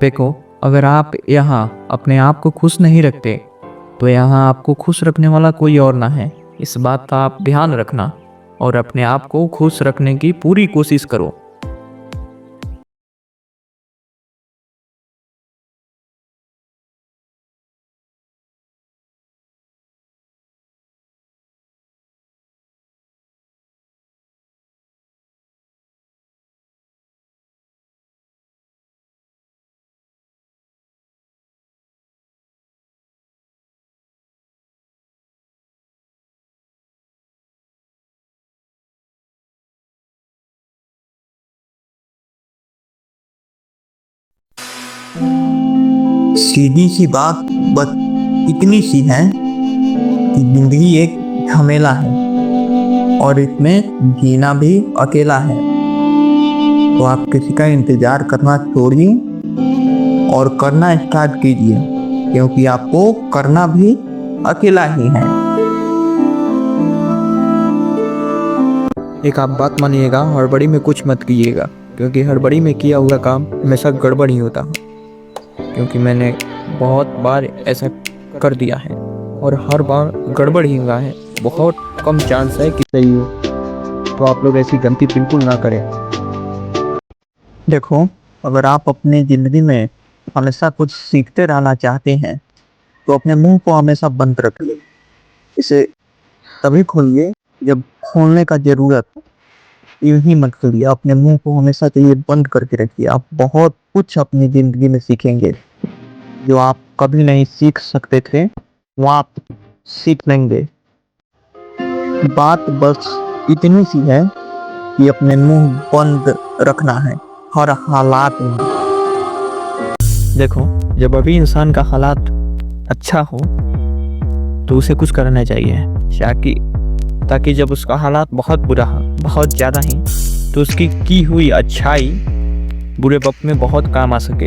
देखो, अगर आप यहाँ अपने आप को खुश नहीं रखते तो यहाँ आपको खुश रखने वाला कोई और ना है। इस बात का आप ध्यान रखना और अपने आप को खुश रखने की पूरी कोशिश करो। सीधी सी बात बस इतनी सी है कि जिंदगी एक झमेला है और इसमें जीना भी अकेला है। तो आप किसी का इंतजार करना छोड़िए और करना स्टार्ट कीजिए, क्योंकि आपको करना भी अकेला ही है। एक आप बात मानिएगा, हड़बड़ी में कुछ मत कीजिएगा, क्योंकि हड़बड़ी में किया हुआ काम हमेशा गड़बड़ ही होता है। क्योंकि मैंने बहुत बार ऐसा कर दिया है और हर बार गड़बड़ ही हुआ है। बहुत कम चांस है कि सही हो। तो आप लोग ऐसी गलती बिल्कुल ना करें। देखो, अगर आप अपनी जिंदगी में हमेशा कुछ सीखते रहना चाहते हैं तो अपने मुंह को हमेशा बंद रखिए। इसे तभी खोलिए जब खोलने का जरूरत हो। यूं ही मत करिए, अपने मुंह को हमेशा के लिए बंद करके रखिए। आप बहुत कुछ अपनी जिंदगी में सीखेंगे जो आप कभी नहीं सीख सकते थे, वो आप सीख लेंगे। बात बस इतनी सी है कि अपने मुंह बंद रखना है हर हालात में। देखो, जब अभी इंसान का हालात अच्छा हो तो उसे कुछ करना चाहिए, ताकि जब उसका हालात बहुत बुरा हो, बहुत ज़्यादा ही, तो उसकी की हुई अच्छाई बुरे वक्त में बहुत काम आ सके।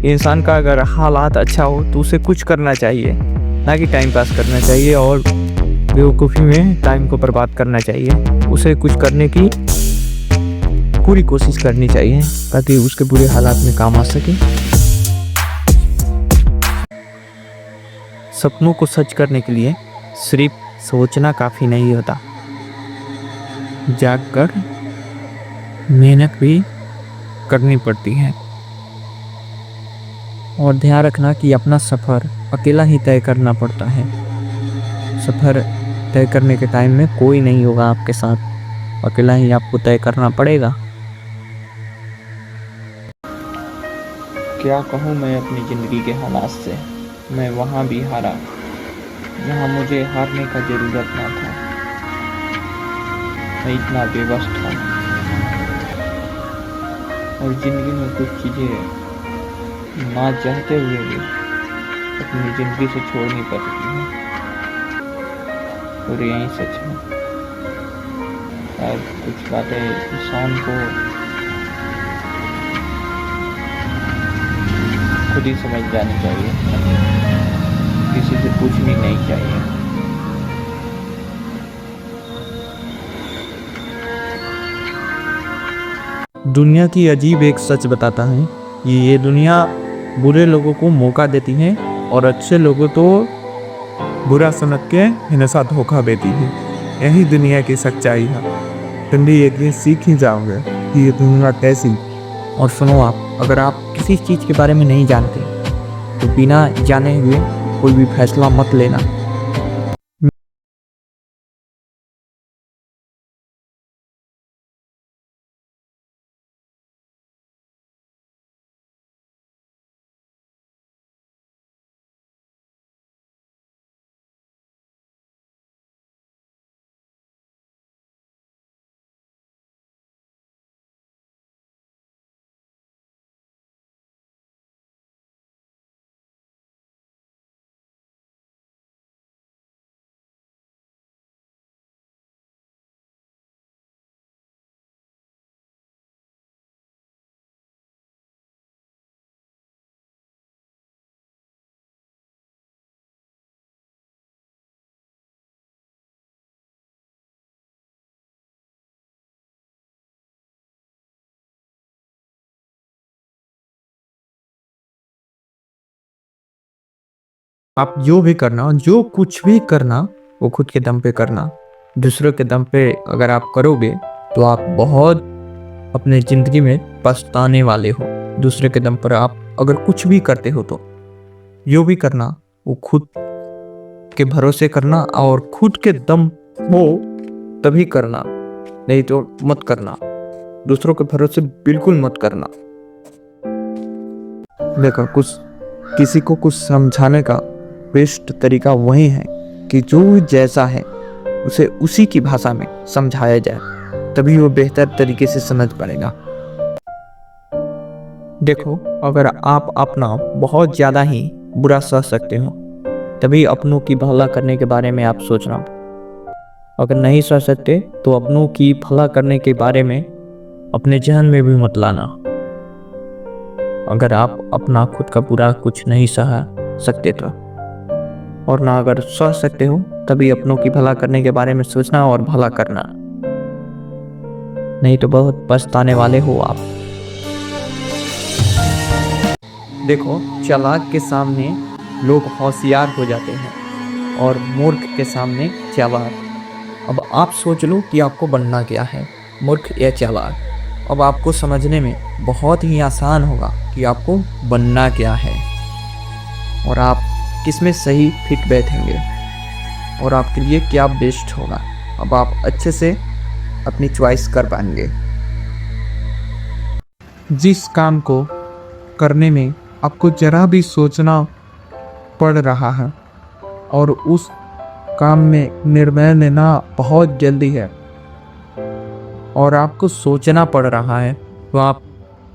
इंसान का अगर हालात अच्छा हो तो उसे कुछ करना चाहिए, ना कि टाइम पास करना चाहिए और बेवकूफ़ी में टाइम को बर्बाद करना चाहिए। उसे कुछ करने की पूरी कोशिश करनी चाहिए ताकि उसके बुरे हालात में काम आ सके। सपनों को सच करने के लिए सिर्फ सोचना काफ़ी नहीं होता, जागकर मेहनत भी करनी पड़ती है। और ध्यान रखना कि अपना सफ़र अकेला ही तय करना पड़ता है। सफ़र तय करने के टाइम में कोई नहीं होगा आपके साथ, अकेला ही आपको तय करना पड़ेगा। क्या कहूँ मैं अपनी ज़िंदगी के हालात से। मैं वहाँ भी हारा जहाँ मुझे हारने का ज़रूरत ना था। मैं इतना बेबस था और ज़िंदगी में कुछ चीज़ें ना चाहते हुए भी अपनी ज़िंदगी से छोड़नी पड़ रही हैं। और यही सच है। शायद कुछ बातें इंसान को खुद ही समझ जानी चाहिए, किसी से पूछनी नहीं चाहिए। दुनिया की अजीब एक सच बताता है कि ये दुनिया बुरे लोगों को मौका देती है और अच्छे लोगों को बुरा समझ के हमेशा धोखा देती है। यही दुनिया की सच्चाई है। तुम भी एक दिन सीख ही जाओगे कि ये दुनिया कैसी। और सुनो, अगर आप किसी चीज़ के बारे में नहीं जानते तो बिना जाने हुए कोई भी फैसला मत लेना। आप जो भी करना, जो कुछ भी करना, वो खुद के दम पे करना। दूसरों के दम पे अगर आप करोगे तो आप बहुत अपने ज़िंदगी में पछताने वाले हो। दूसरे के दम पर आप अगर कुछ भी करते हो तो जो भी करना वो खुद के भरोसे करना, और खुद के दम हो तभी करना, नहीं तो मत करना। दूसरों के भरोसे बिल्कुल मत करना। देखो, किसी को कुछ समझाने का बेस्ट तरीका वही है कि जो जैसा है उसे उसी की भाषा में समझाया जाए, तभी वो बेहतर तरीके से समझ पाएगा। देखो, अगर आप अपना बहुत ज़्यादा ही बुरा सह सकते हो तभी अपनों की भला करने के बारे में आप सोचना। अगर नहीं सह सकते तो अपनों की भला करने के बारे में अपने जहन में भी मत लाना। अगर आप अपना खुद का बुरा कुछ नहीं सह सकते तो, और ना अगर सह सकते हो तभी अपनों की भला करने के बारे में सोचना और भला करना, नहीं तो बहुत पछताने वाले हो आप। देखो, चालाक के सामने लोग होशियार हो जाते हैं और मूर्ख के सामने चालाक। अब आप सोच लो कि आपको बनना क्या है, मूर्ख या चालाक। अब आपको समझने में बहुत ही आसान होगा कि आपको बनना क्या है और आप किसमें सही फिट बैठेंगे और आपके लिए क्या बेस्ट होगा। अब आप अच्छे से अपनी चॉइस कर पाएंगे। जिस काम को करने में आपको जरा भी सोचना पड़ रहा है और उस काम में निर्णय लेना बहुत जल्दी है और आपको सोचना पड़ रहा है, तो आप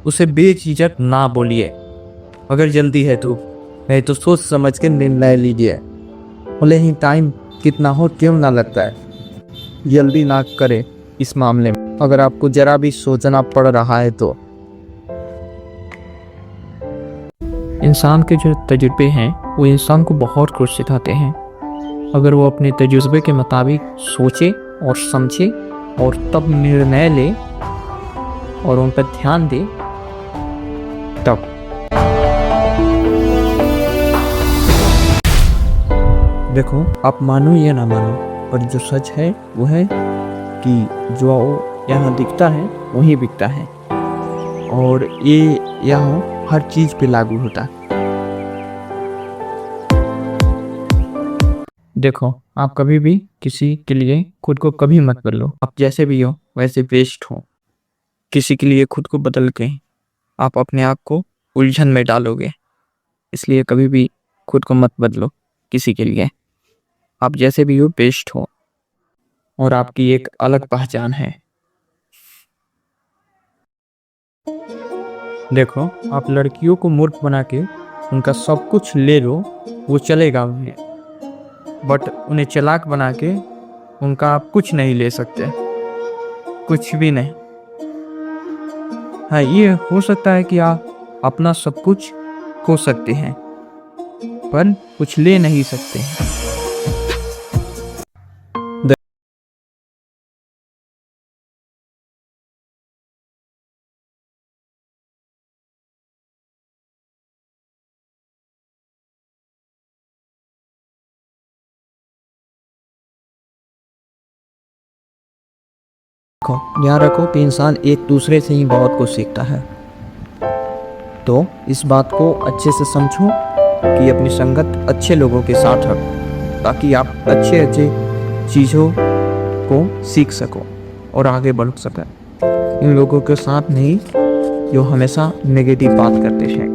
उसे बेझिझक ना बोलिए। अगर जल्दी है तो, नहीं तो सोच समझ के निर्णय लीजिए, भले ही टाइम कितना हो क्यों ना लगता है। जल्दी ना करें इस मामले में, अगर आपको जरा भी सोचना पड़ रहा है तो। इंसान के जो तजुर्बे हैं वो इंसान को बहुत कुछ सिखाते हैं। अगर वो अपने तजुर्बे के मुताबिक सोचे और समझे और तब निर्णय ले और उन पर ध्यान दे, तब। देखो, आप मानो या ना मानो, पर जो सच है वो है कि जो यहाँ दिखता है वही बिकता है, और ये यहाँ हर चीज पे लागू होता है। देखो, आप कभी भी किसी के लिए खुद को कभी मत बदलो। आप जैसे भी हो वैसे बेस्ट हो। किसी के लिए खुद को बदल के आप अपने आप को उलझन में डालोगे, इसलिए कभी भी खुद को मत बदलो किसी के लिए। आप जैसे भी हो बेस्ट हो और आपकी एक अलग पहचान है। देखो, आप लड़कियों को मूर्ख बना के उनका सब कुछ ले लो, वो चलेगा उन्हें, बट उन्हें चालाक बना के उनका आप कुछ नहीं ले सकते, कुछ भी नहीं। हाँ, ये हो सकता है कि आप अपना सब कुछ खो सकते हैं पर कुछ ले नहीं सकते हैं। ध्यान रखो कि इंसान एक दूसरे से ही बहुत कुछ सीखता है। तो इस बात को अच्छे से समझो कि अपनी संगत अच्छे लोगों के साथ रखो, ताकि आप अच्छे अच्छे चीज़ों को सीख सको और आगे बढ़ सको। इन लोगों के साथ नहीं जो हमेशा नेगेटिव बात करते हैं।